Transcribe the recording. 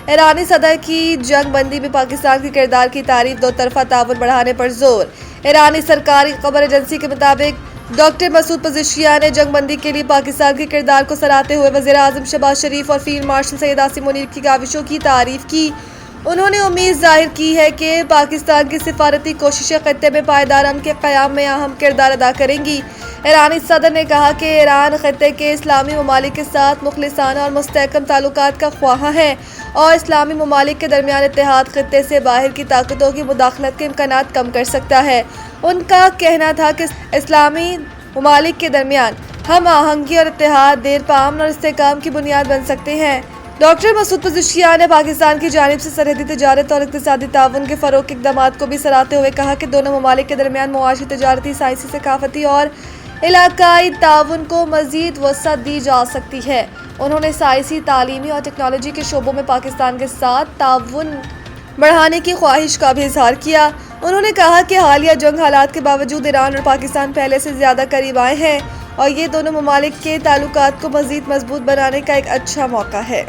ایرانی صدر کی جنگ بندی میں پاکستان کے کردار کی تعریف، دو طرفہ تعاون بڑھانے پر زور۔ ایرانی سرکاری خبر ایجنسی کے مطابق ڈاکٹر مسعود پزشکیان نے جنگ بندی کے لیے پاکستان کے کردار کو سراہتے ہوئے وزیر اعظم شہباز شریف اور فیلڈ مارشل سید عاصم منیر کی کاوشوں کی تعریف کی۔ انہوں نے امید ظاہر کی ہے کہ پاکستان کی سفارتی کوششیں خطے میں پائیدار امن کے قیام میں اہم کردار ادا کریں گی۔ ایرانی صدر نے کہا کہ ایران خطے کے اسلامی ممالک کے ساتھ مخلصانہ اور مستحکم تعلقات کا خواہاں ہے اور اسلامی ممالک کے درمیان اتحاد خطے سے باہر کی طاقتوں کی مداخلت کے امکانات کم کر سکتا ہے۔ ان کا کہنا تھا کہ اسلامی ممالک کے درمیان ہم آہنگی اور اتحاد دیر پا امن اور استحکام کی بنیاد بن سکتے ہیں۔ ڈاکٹر مسعود پزشکیان نے پاکستان کی جانب سے سرحدی تجارت اور اقتصادی تعاون کے فروغ کے اقدامات کو بھی سراہتے ہوئے کہا کہ دونوں ممالک کے درمیان معاشی، تجارتی، سائنسی، ثقافتی اور علاقائی تعاون کو مزید وسعت دی جا سکتی ہے۔ انہوں نے سائنسی، تعلیمی اور ٹیکنالوجی کے شعبوں میں پاکستان کے ساتھ تعاون بڑھانے کی خواہش کا بھی اظہار کیا۔ انہوں نے کہا کہ حالیہ جنگ حالات کے باوجود ایران اور پاکستان پہلے سے زیادہ قریب آئے ہیں اور یہ دونوں ممالک کے تعلقات کو مزید مضبوط بنانے کا ایک اچھا موقع ہے۔